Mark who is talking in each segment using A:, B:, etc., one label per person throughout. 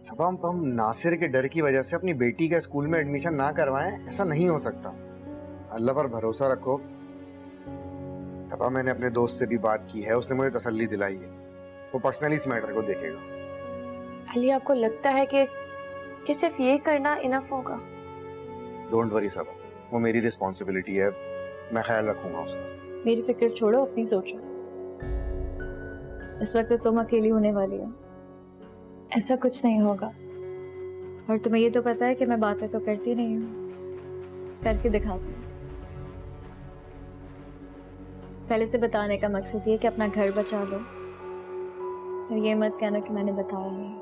A: सबा हम नासिर के डर की वजह से अपनी बेटी का स्कूल में एडमिशन ना करवाएं, ऐसा नहीं हो सकता। अल्लाह पर भरोसा रखो। सबा मैंने अपने दोस्त से भी बात की है, उसने मुझे तसल्ली दिलाई है। वो पर्सनली इस मैटर को देखेगा।
B: अली, आपको लगता है कि सिर्फ ये करना इनफ होगा?
A: डोंट वरी सबा, वो मेरी रिस्पॉन्सिबिलिटी है, मैं ख्याल रखूंगा उसका।
B: मेरी फिक्र छोड़ो, अपनी सोचो। इस वक्त तो तुम अकेली होने वाली हो। ऐसा कुछ नहीं होगा। और तुम्हें ये तो पता है कि मैं बातें तो करती नहीं हूँ, करके दिखाती हूँ। पहले से बताने का मकसद ये कि अपना घर बचा लो, और ये मत कहना कि मैंने बताया नहीं।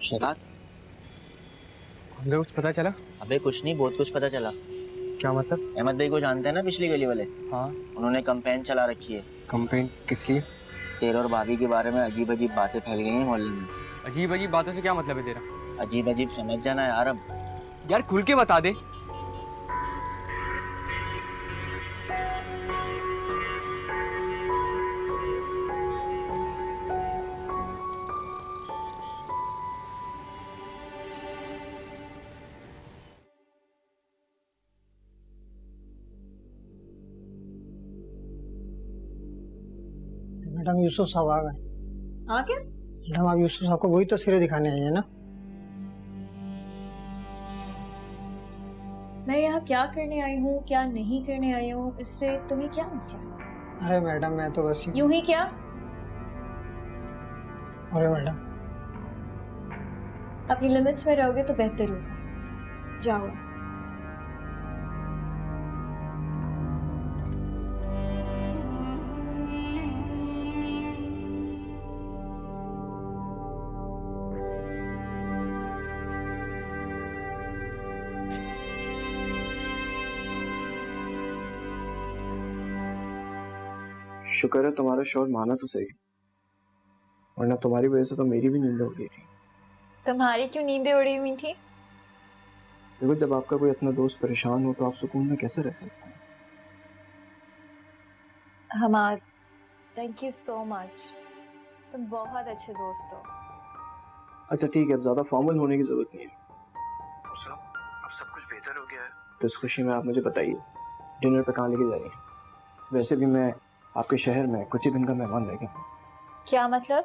C: शहजाद,
D: हमसे कुछ पता चला?
C: अबे कुछ नहीं, बहुत कुछ पता चला।
D: क्या मतलब?
C: अहमद भाई को जानते हैं ना, पिछली गली वाले?
D: हाँ।
C: उन्होंने कैंपेन चला रखी है।
D: कंपेन किस लिए?
C: तेरे और भाभी के बारे में अजीब अजीब बातें फैल गई हैं मोहल्ले में।
D: अजीब अजीब बातों से क्या मतलब है तेरा?
C: अजीब अजीब समझ जाना यार अब।
D: यार खुल के बता दे।
E: मैडम यूसुफ साहब आ गए।
B: हाँ क्या?
E: मैडम आप यूसुफ साहब को वही तस्वीरें दिखाने आई है ना?
B: मैं यहाँ क्या करने आई हूँ, क्या नहीं करने आई हूँ, इससे तुम्हें क्या मसला है?
E: अरे मैडम मैं तो बस
B: यूं ही क्या?
E: अरे मैडम
B: अपनी लिमिट्स में रहोगे तो बेहतर होगा। जाओ।
F: शुक्र है तुम्हारा शोर माना तो सही, वरना तुम्हारी वजह से तो मेरी भी नींद उड़ गई थी।
B: तुम्हारी क्यों नींदें उड़ी हुई थी?
F: देखो, जब आपका कोई अपना दोस्त परेशान हो तो आप सुकून में कैसे रह सकते हैं?
B: Hamad, thank you so much. तुम बहुत अच्छे दोस्त हो।
F: अच्छा ठीक है, अब ज्यादा फॉर्मल होने की जरूरत नहीं है। और सुनो, अब सब कुछ बेहतर हो गया है तो इस खुशी में आप मुझे बताइए डिनर पे कहाँ लेके जाइए। वैसे भी मैं आपके शहर में कुछ ही दिन का मेहमान रह गया।
B: क्या मतलब?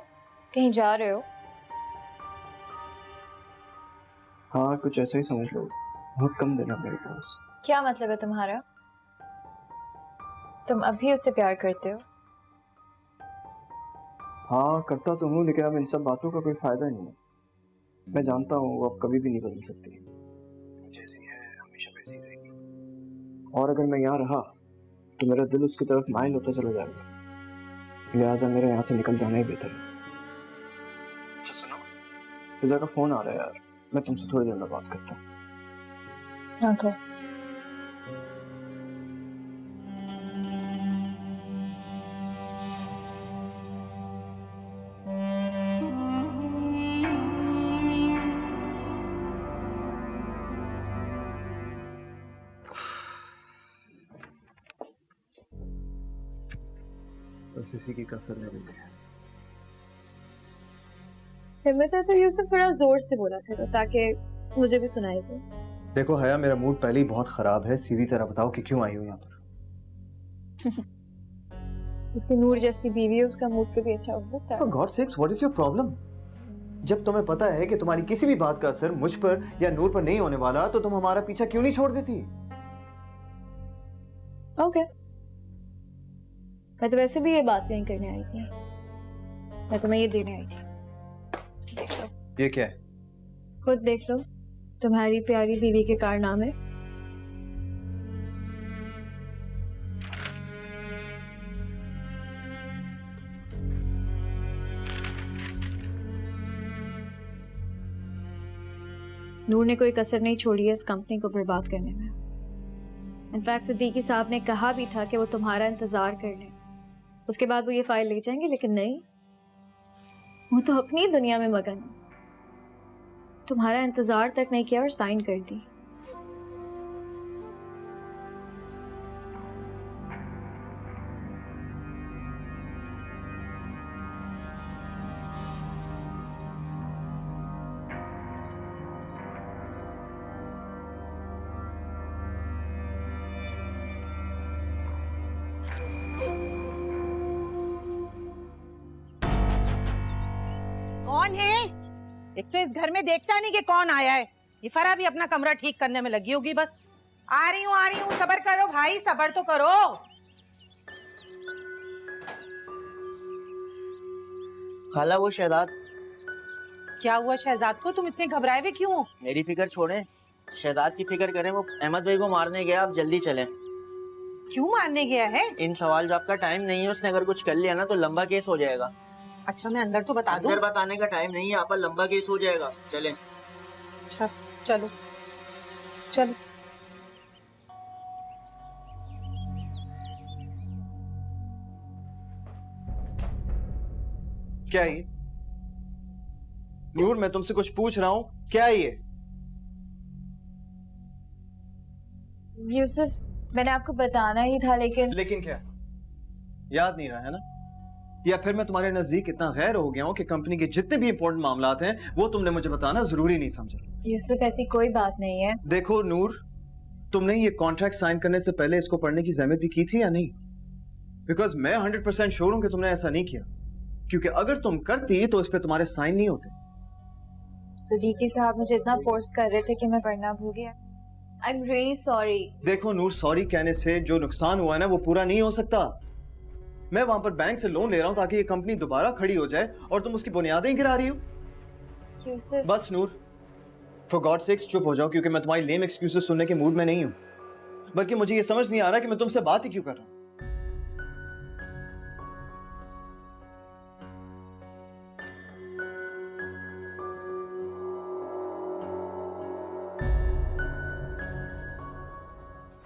B: कहीं जा रहे हो?
F: हाँ कुछ ऐसा ही समझ लो, बहुत कम दिन है मेरे पास।
B: क्या मतलब है तुम्हारा? तुम अब भी उससे प्यार करते हो?
F: हाँ करता तो हूँ, लेकिन अब इन सब बातों का कोई फायदा नहीं है। मैं जानता हूँ वो अब कभी भी नहीं बदल सकती, जैसी है हमेशा वैसी रहेगी। और अगर मैं यहाँ रहा तो मेरा दिल उसकी तरफ माइल होता चला जाएगा, लिहाजा मेरा यहाँ से निकल जाना ही बेहतर है। अच्छा सुनो, फिजा का फोन आ रहा है यार, मैं तुमसे थोड़ी देर में बात करता हूँ।
B: ओके।
F: बस इसी की कसर रह गई थी।
B: हिम्मत है तो यूसुफ थोड़ा जोर से बोला करो ताकि मुझे भी सुनाई दे।
G: देखो हया, मेरा मूड पहले ही बहुत खराब है, सीधी तरह बताओ कि क्यों आई हो यहाँ पर?
B: जिसकी नूर जैसी बीवी है उसका मूड कभी अच्छा हो सकता है?
G: For God's sakes, what is your problem? जब तुम्हें पता है कि तुम्हारी किसी भी बात का असर मुझ पर या नूर पर नहीं होने वाला, तो तुम हमारा पीछा क्यों नहीं छोड़ देती?
B: ओके। मैं तो वैसे भी ये बात नहीं करने आई थी, मैं तुम्हें ये देने आई थी। देख लो।
G: ये क्या है?
B: खुद देख लो, तुम्हारी प्यारी बीवी के कारनामे। नूर ने कोई कसर नहीं छोड़ी है इस कंपनी को बर्बाद करने में। इनफैक्ट सिद्दीकी साहब ने कहा भी था कि वो तुम्हारा इंतजार कर लें, उसके बाद वो ये फाइल ले जाएंगे, लेकिन नहीं, वो तो अपनी दुनिया में मगन है। तुम्हारा इंतजार तक नहीं किया और साइन कर दी।
H: एक तो इस घर में देखता नहीं कि कौन आया है। ये फरा भी अपना कमरा ठीक करने में लगी होगी। बस आ रही हूँ, सब्र करो भाई, सब्र तो करो।
C: खाला वो शहजाद,
H: क्या हुआ शहजाद को? तुम इतने घबराए हुए क्यों हो?
C: मेरी फिक्र छोड़ें, शहजाद की फिक्र करें। वो अहमद भाई को मारने गया, आप जल्दी चलें।
H: क्यों मारने गया है?
C: इन सवाल जवाब का टाइम नहीं है, उसने अगर कुछ कर लिया ना तो लंबा केस हो जाएगा।
H: अच्छा मैं अंदर तो बता दूं?
C: अंदर बताने का टाइम नहीं है, यहाँ पर लंबा केस हो जाएगा। चलें।
H: अच्छा चलो चलो।
G: क्या है ये? नूर, मैं तुमसे कुछ पूछ रहा हूं, क्या है ये?
B: यूसुफ, मैंने आपको बताना ही था लेकिन
G: क्या याद नहीं रहा है ना? या फिर मैं तुम्हारे नजदीक इतना गैर हो गया हूं कि कंपनी के जितने भी इंपॉर्टेंट मामलात हैं वो तुमने मुझे बताना जरूरी नहीं समझा?
B: यूसुफ, ऐसी कोई बात नहीं है।
G: देखो नूर, तुमने ये कॉन्ट्रैक्ट साइन करने से पहले इसको पढ़ने की जहमत भी की थी या नहीं? बिकॉज मैं 100% श्योर हूं कि तुमने ऐसा नहीं किया, क्योंकि अगर तुम करती तो इस पे तुम्हारे साइन नहीं होते।
B: सदीकी साहब मुझे इतना फोर्स कर रहे थे कि मैं पढ़ना भूल गया। I am really sorry.
G: देखो नूर, सॉरी कहने से जो नुकसान हुआ है ना वो पूरा नहीं हो सकता। मैं वहां पर बैंक से लोन ले रहा हूं ताकि ये कंपनी दोबारा खड़ी हो जाए और तुम उसकी बुनियादें गिरा रही हो।
B: यूसुफ,
G: बस नूर, फॉर गॉड सेक्स चुप हो जाओ, क्योंकि मैं तुम्हारी लेम एक्सक्यूजेस सुनने के मूड में नहीं हूं। बल्कि मुझे ये समझ नहीं आ रहा कि मैं तुमसे बात ही क्यों कर रहा हूं।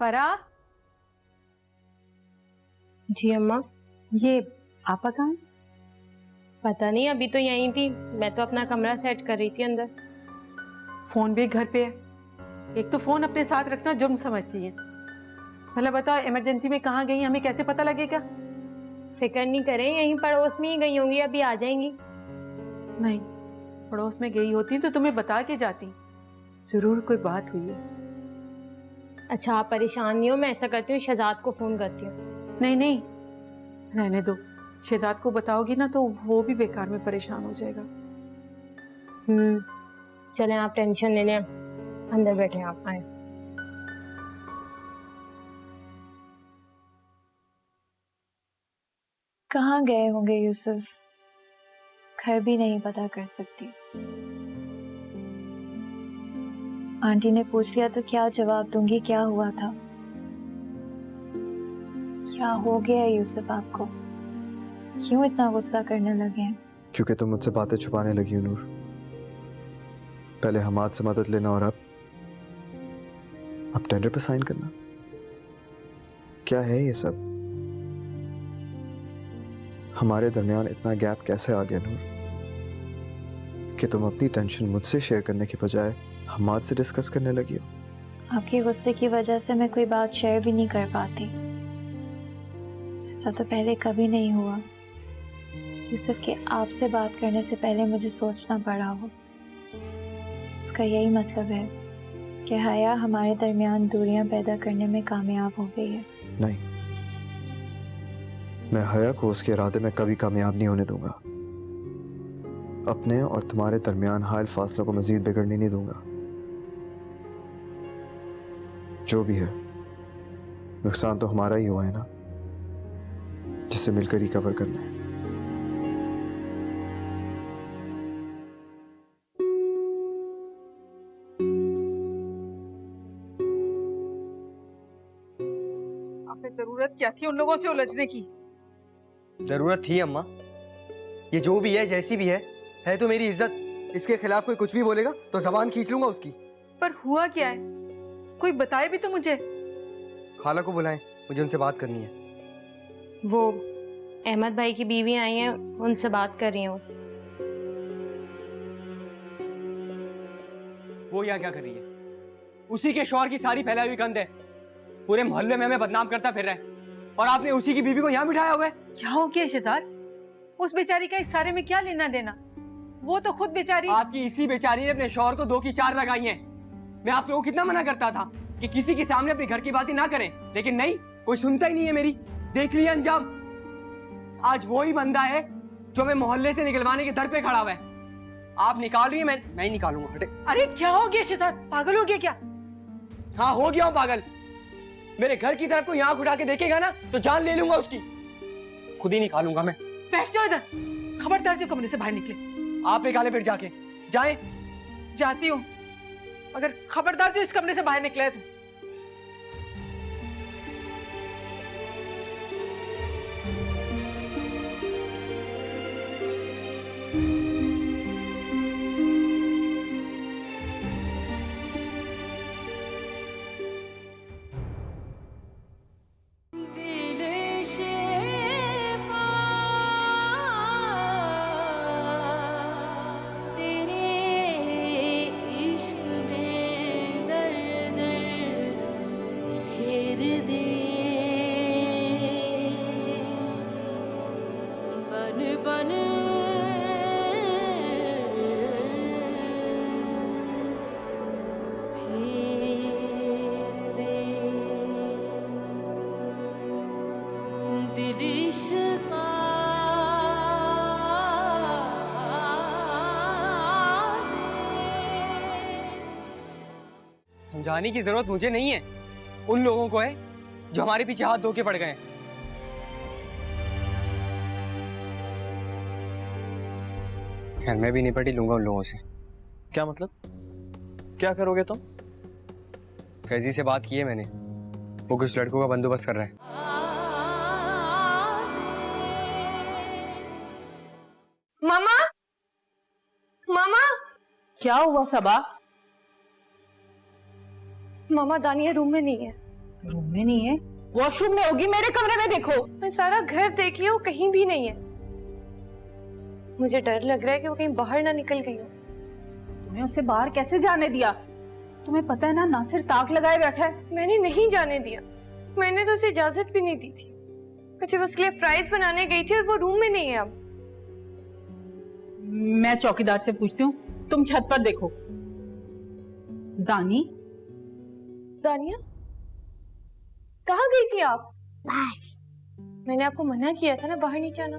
H: फरा,
I: जी अम्मा।
H: ये आपा कहाँ है?
I: पता नहीं, अभी तो यहीं थी। मैं तो अपना कमरा सेट कर रही थी अंदर।
J: फोन भी घर पे है। एक तो फोन अपने साथ रखना जुर्म समझती है। भला बताओ, इमरजेंसी में कहाँ गई, हमें कैसे पता लगेगा?
I: फिक्र नहीं करें, यहीं पड़ोस में ही गई होंगी, अभी आ जाएंगी।
J: नहीं, पड़ोस में गई होती तो तुम्हें बता के जाती। जरूर कोई बात हुई है।
I: अच्छा आप परेशान नहीं हो, मैं ऐसा करती हूँ, शहजाद को फोन करती हूँ।
J: नहीं नहीं, रहने दो। शहजाद को बताओगी ना तो वो भी बेकार में परेशान हो जाएगा।
I: चलें, आप टेंशन ले लें, अंदर बैठे आप, आए।
B: कहाँ गए होंगे यूसुफ? घर भी नहीं पता कर सकती। आंटी ने पूछ लिया तो क्या जवाब दूंगी? क्या हुआ था? क्या हो गया यूसुफ आपको? क्यों इतना गुस्सा करने लगे हैं?
F: क्योंकि तुम मुझसे बातें छुपाने लगी हो नूर। पहले हमाद से मदद लेना और अब टेंडर पे साइन करना। क्या है ये सब? हमारे दरमियान इतना गैप कैसे आ गया नूर कि तुम अपनी टेंशन मुझसे शेयर करने की बजाय हमाद से डिस्कस करने लगी हो?
B: आपके गुस्से की वजह से मैं कोई बात शेयर भी नहीं कर पाती। ऐसा तो पहले कभी नहीं हुआ यूसुफ कि आपसे बात करने से पहले मुझे सोचना पड़ा हो। उसका यही मतलब है कि हया हमारे दरमियान दूरियां पैदा करने में कामयाब हो गई है।
F: नहीं, मैं हया को उसके इरादे में कभी कामयाब नहीं होने दूंगा। अपने और तुम्हारे दरमियान हायल फासलों को मजीद बिगड़ने नहीं दूंगा। जो भी है, नुकसान तो हमारा ही हुआ है ना, जिसे मिलकर रिकवर करना है।
J: आपने जरूरत क्या थी उन लोगों से उलझने की?
D: जरूरत थी अम्मा। ये जो भी है, जैसी भी है तो मेरी इज्जत। इसके खिलाफ कोई कुछ भी बोलेगा तो जबान खींच लूंगा उसकी।
J: पर हुआ क्या है? कोई बताए भी तो मुझे।
D: खाला को बुलाएं, मुझे उनसे बात करनी है।
I: वो अहमद भाई की बीवी आई हैं, उनसे बात कर रही हूँ।
D: वो यहाँ क्या कर रही है? उसी के शौहर की सारी फैलाई हुई गंद है, पूरे मोहल्ले में हमें बदनाम करता फिर रहा है, और आपने उसी की बीवी को यहाँ बिठाया हुआ है।
J: क्या हो गया शहजाद? उस बेचारी का इस सारे में क्या लेना देना? वो तो खुद बेचारी।
D: आपकी इसी बेचारी ने अपने शौहर को 2 की 4 लगाई हैं। मैं आप लोगों को कितना मना करता था कि किसी के सामने अपने घर की बातें ना करें, लेकिन नहीं, कोई सुनता ही नहीं है मेरी। देख लिया अंजाम। आज वो ही बंदा है जो हमें मोहल्ले से निकलवाने के दर पे खड़ा हुआ है। आप निकाल रही है, मैं ही निकालूंगा। हटे।
J: अरे क्या हो गया शहजाद, पागल हो गया क्या?
D: हाँ हो गया हूँ पागल। मेरे घर की तरफ कोई आंख उठा के देखेगा ना तो जान ले लूंगा उसकी, खुद ही निकालूंगा मैं।
J: बैठ जाओ इधर, खबरदार जो कमरे से बाहर निकले।
D: आप निकाले फिर जाके, जाए।
J: जाती हूँ, अगर खबरदार जो इस कमरे से बाहर निकले तो।
D: समझाने की जरूरत मुझे नहीं है, उन लोगों को है जो हमारे पीछे हाथ धो के पड़ गए हैं। खैर मैं भी निपट ही लूंगा उन लोगों से।
G: क्या मतलब? क्या करोगे तुम?
D: फैजी से बात की है मैंने, वो कुछ लड़कों का बंदोबस्त कर रहा है।
I: मामा, मामा,
J: क्या हुआ सबा?
I: मामा दानिया रूम में नहीं है।
J: रूम में नहीं है? वॉशरूम में होगी, मेरे कमरे में देखो।
I: मैं सारा घर देख लिया, वो कहीं भी नहीं है। मुझे डर लग रहा है कि वो कहीं बाहर ना निकल गई हो।
J: तुम्हें उसे बाहर कैसे जाने दिया? तुम्हें पता है ना नासिर ताक लगाए बैठा है।
I: मैंने नहीं जाने दिया, मैंने तो उसे इजाजत भी नहीं दी थी। मैं सिर्फ उसके लिए फ्राइज बनाने गई थी और वो रूम में नहीं है अब।
J: मैं चौकीदार से पूछती हूँ, तुम छत पर देखो। दानी?
I: दानिया, कहाँ गई थी आप? मैंने आपको मना किया था ना बाहर नहीं जाना,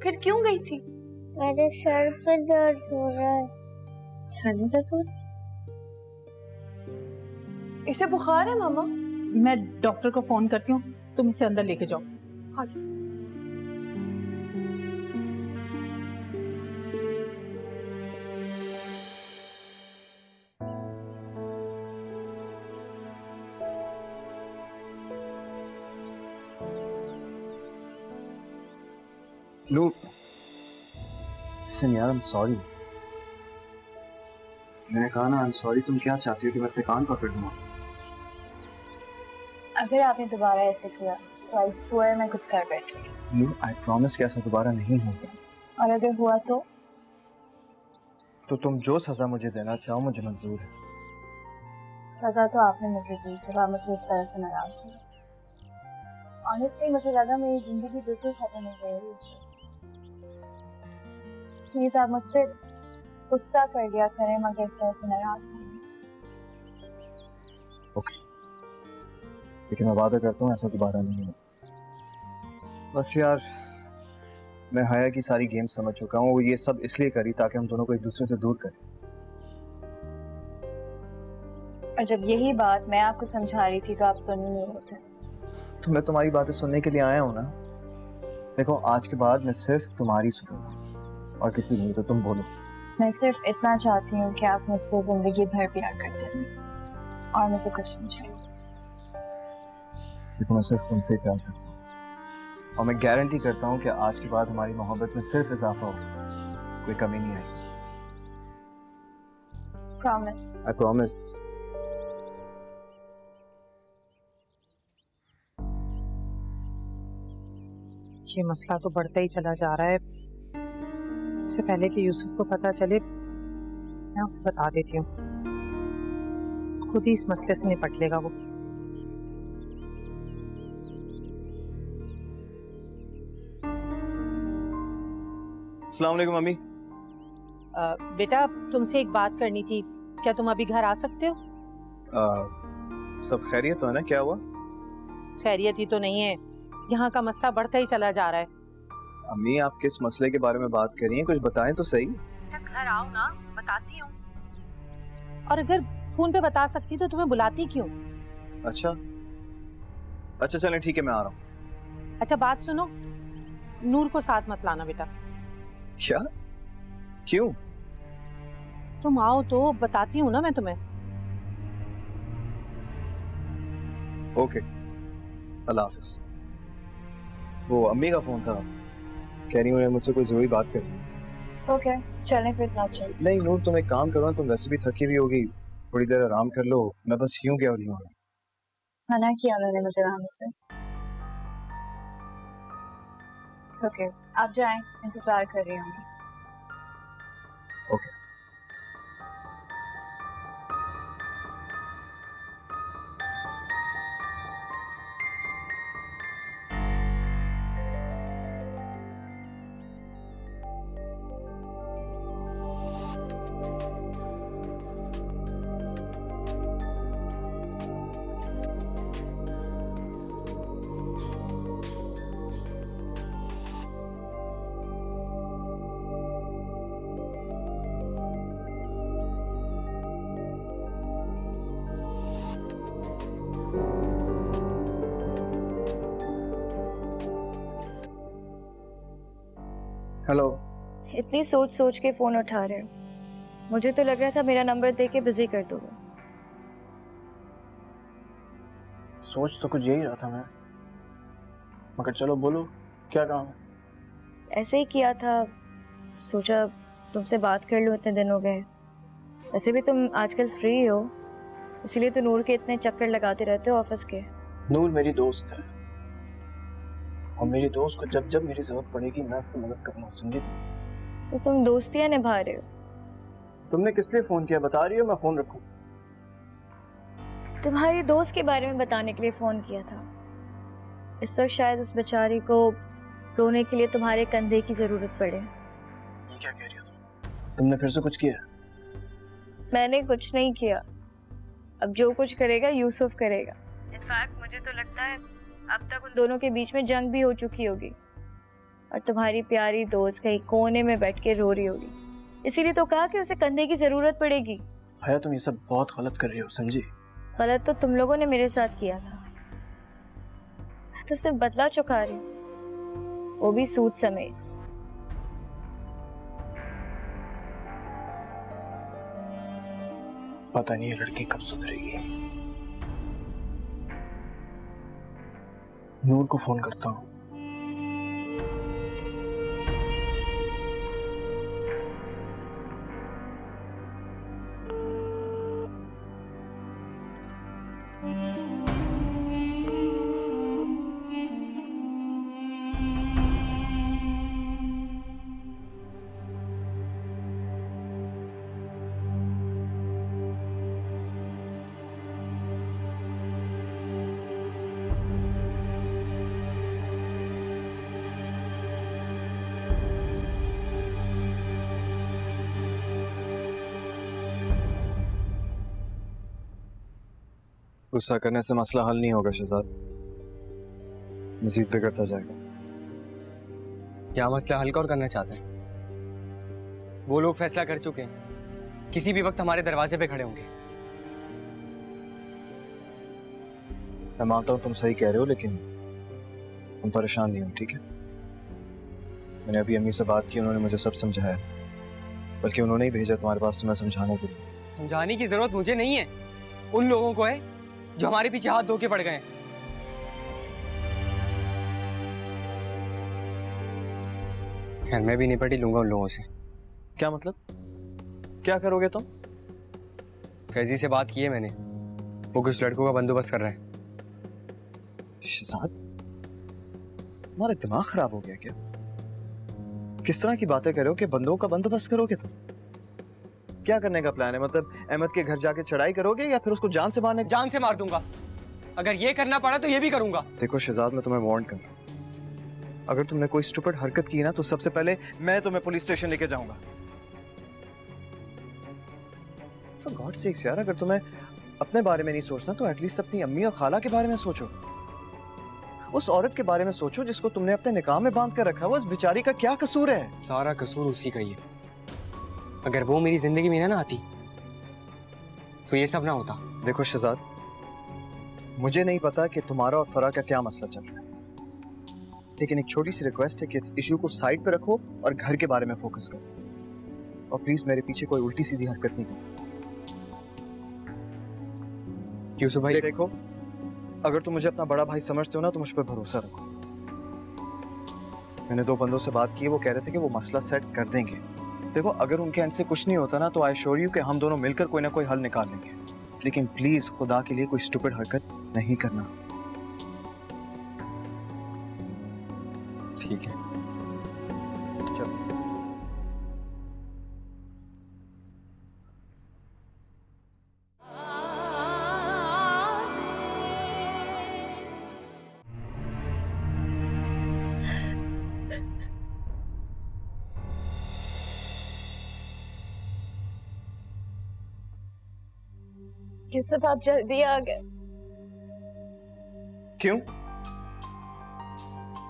I: फिर क्यों गई थी?
K: मेरे सर पे दर्द हो रहा है।
I: सर में दर्द हो रहा है? इसे बुखार है मामा?
J: मैं डॉक्टर को फोन करती हूँ, तुम इसे अंदर लेके जाओ।
I: हाँ जी।
G: लो, यार I'm sorry। मैंने कहा ना I'm sorry। तुम क्या चाहती हो कि मैं अपने कान पकड़ दूंगा?
B: अगर आपने दोबारा ऐसे किया तो आई स्वेयर मैं कुछ कर बैठूंगी।
G: नो, आई प्रॉमिस कि ऐसा दोबारा नहीं होगा।
B: और अगर हुआ तो
G: तुम जो सजा मुझे देना चाहो मुझे मंजूर है।
B: सजा तो आपने मुझे दी जब आप मुझे इस तरह से नाराज थे। ऑनेस्टली मुझे लगा मेरी जिंदगी बिल्कुल खत्म हो गई है। प्लीज आप मुझसे गुस्सा कर लिया करें, मगर इस तरह से नाराज नहीं।
G: ओके, लेकिन मैं वादा करता हूँ ऐसा दोबारा नहीं होगा। बस यार, मैं हया की सारी गेम समझ चुका हूँ। वो ये सब इसलिए करी ताकि हम दोनों को एक दूसरे से दूर करें।
B: और जब यही बात मैं आपको समझा रही थी तो आप सुन नहीं रहे थे।
G: तो मैं तुम्हारी बातें सुनने के लिए आया हूँ ना। देखो, आज के बाद मैं सिर्फ तुम्हारी सुनूंगा और किसी नहीं। तो तुम बोलो।
B: मैं सिर्फ इतना चाहती हूँ कि आप मुझसे जिंदगी भर प्यार करते रहें और मुझे कुछ नहीं चाहिए।
G: देखो, मैं सिर्फ तुमसे प्यार करता हूँ और मैं गारंटी करता हूँ कि आज के बाद हमारी मोहब्बत में सिर्फ इजाफा होगा, कोई कमी नहीं आएगी।
B: प्रॉमिस।
G: I promise.
J: ये मसला तो बढ़ता ही चला जा रहा है। इससे पहले कि यूसुफ को पता चले, मैं उसे बता देती हूँ। खुद ही इस मसले से निपट लेगा वो।
G: अस्सलाम वालेकुम मम्मी।
J: बेटा, तुमसे एक बात करनी थी, क्या तुम अभी घर आ सकते हो?
G: सब खैरियत तो है ना? क्या हुआ?
J: खैरियत ही तो नहीं है, यहाँ का मसला बढ़ता ही चला जा रहा है।
G: अम्मी, आप किस मसले के बारे में बात कर रही हैं? कुछ बताएं तो सही।
J: घर आओ ना, बताती हूँ। और अगर फोन पे बता सकती तो तुम्हें बुलाती क्यों?
G: अच्छा अच्छा चलें ठीक है, मैं आ रहा हूँ।
J: अच्छा बात सुनो, नूर को साथ मत लाना बेटा।
G: क्या? क्यों?
J: तुम आओ तो बताती हूँ ना मैं तुम्हें।
G: ओके, अल्लाह हाफिज। वो अम्मी का फोन था, कह रही हूँ मुझसे कोई जरूरी बात करनी है।
B: ओके, चलें फिर साथ चल।
G: नहीं नूर, तुम एक काम करो ना, तुम वैसे भी थकी हुई होगी, थोड़ी देर आराम कर लो। मैं बस यूं क्या हो रही हूँ।
B: मना किया उन्होंने मुझे आने से। ओके, आप जाएं, इंतजार कर रही हूँ।
G: ओके। हेलो।
B: इतनी सोच सोच के फोन उठा रहे हो, मुझे तो लग रहा था मेरा नंबर दे के बिजी कर दोगे।
F: सोच तो कुछ यही रहा था मैं, मगर चलो बोलो क्या काम है।
B: ऐसे ही किया था, सोचा तुमसे बात कर लूं, इतने दिन हो गए। वैसे भी तुम आजकल फ्री हो, इसीलिए तो नूर के इतने चक्कर लगाते रहते हो ऑफिस के।
F: नूर मेरी दोस्त है, और मेरी दोस्त को जब जब मेरी जरूरत पड़ेगी मैं उसकी मदद करूंगा, समझी?
B: तो तुम दोस्तियां निभा रहे हो।
F: तुमने किस लिए फोन किया बता रही हो? मैं फोन रखूं?
B: तुम्हारी दोस्त के बारे में बताने के लिए फोन किया था। इस वक्त शायद उस बेचारी को रोने के लिए तुम्हारे कंधे की जरूरत पड़े।
F: ये क्या कह रही हो तुमने फिर से कुछ किया?
B: मैंने कुछ नहीं किया, अब जो कुछ करेगा यूसुफ करेगा। इनफैक्ट मुझे तो लगता है अब तक उन दोनों के बीच में जंग भी हो चुकी होगी, और तुम्हारी प्यारी दोस्त कहीं कोने में बैठ के रो रही होगी। इसीलिए तो कहा कि उसे कंधे की जरूरत पड़ेगी।
F: भैया तुम ये सब बहुत गलत कर रही हो, समझी?
B: गलत तो तुम लोगों ने मेरे साथ किया था, मैं तो सिर्फ बदला चुका रही हूँ, वो भी सूद समेत।
F: पता नहीं ये लड़की कब सुधरेगी। नूर को फोन करता हूँ।
G: गुस्सा करने से मसला हल नहीं होगा शहजाद, मजीद बिगड़ता जाएगा।
D: क्या मसला हल कौन करना चाहते हैं? वो लोग फैसला कर चुके हैं, किसी भी वक्त हमारे दरवाजे पे खड़े होंगे।
G: मैं मानता हूँ तुम सही कह रहे हो, लेकिन तुम परेशान नहीं हो, ठीक है? मैंने अभी अम्मी से बात की, उन्होंने मुझे सब समझाया, बल्कि उन्होंने ही भेजा तुम्हारे पास तुम्हें समझाने के लिए।
D: समझाने की जरूरत मुझे नहीं है, उन लोगों को है जो हमारे पीछे हाथ धो के पड़ गए हैं। खैर मैं भी निपट ही लूंगा उन लोगों से।
G: क्या मतलब? क्या करोगे तुम?
D: फैजी से बात की है मैंने, वो कुछ लड़कों का बंदोबस्त कर रहा है।
G: शहजाद, तुम्हारा दिमाग खराब हो गया क्या? किस तरह की बातें कर रहे हो कि बंदों का बंदोबस्त करोगे तुम? क्या करने का प्लान है? मतलब अहमद के घर जाके चढ़ाई करोगे या फिर उसको जान से मारने?
D: जान से मार दूंगा, अगर ये करना पड़ा तो ये भी करूंगा।
G: देखो शहजाद, मैं तुम्हें वार्न कर रहा हूं, अगर तुमने कोई स्टूपिड हरकत की ना तो सबसे पहले मैं तुम्हें पुलिस स्टेशन लेके जाऊंगा। फॉर गॉड सेक्स यार, अगर तुम्हें अपने बारे में नहीं सोचना तो एटलीस्ट अपनी अम्मी और खाला के बारे में सोचो। उस औरत के बारे में सोचो जिसको तुमने अपने निकाह में बांध कर रखा है। उस बेचारी का क्या कसूर है?
D: सारा कसूर उसी का ही है। अगर वो मेरी जिंदगी में ना आती तो ये सब ना होता।
G: देखो शहजाद, मुझे नहीं पता कि तुम्हारा और फराह का क्या मसला चल रहा है, लेकिन एक छोटी सी रिक्वेस्ट है कि इस इशू को साइड पे रखो और घर के बारे में फोकस करो, और प्लीज मेरे पीछे कोई उल्टी सीधी हरकत नहीं करो।
D: यूसुफ भाई
G: देखो, अगर तुम मुझे अपना बड़ा भाई समझते हो ना तो मुझ पर भरोसा रखो। मैंने 2 बंदों से बात की, वो कह रहे थे कि वो मसला सेट कर देंगे। देखो, अगर उनके एंड से कुछ नहीं होता ना तो आई श्योर यू कि हम दोनों मिलकर कोई ना कोई हल निकाल लेंगे, लेकिन प्लीज खुदा के लिए कोई स्टूपिड हरकत नहीं करना।
D: ठीक है।
G: चलो।
I: यूसुफ आप जल्दी आ गए।
G: क्यों?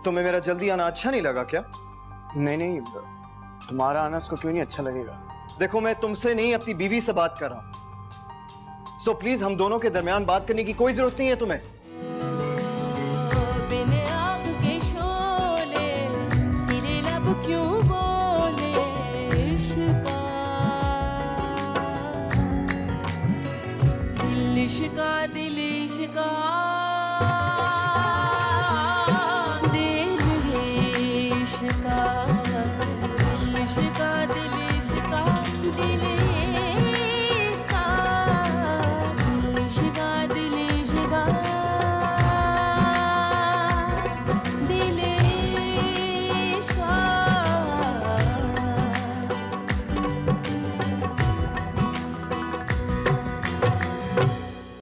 G: तुम्हें मेरा जल्दी आना अच्छा नहीं लगा क्या?
F: नहीं, तुम्हारा आना उसको क्यों नहीं अच्छा लगेगा?
G: देखो, मैं तुमसे नहीं अपनी बीवी से बात कर रहा हूं, सो प्लीज हम दोनों के दरमियान बात करने की कोई जरूरत नहीं है तुम्हें।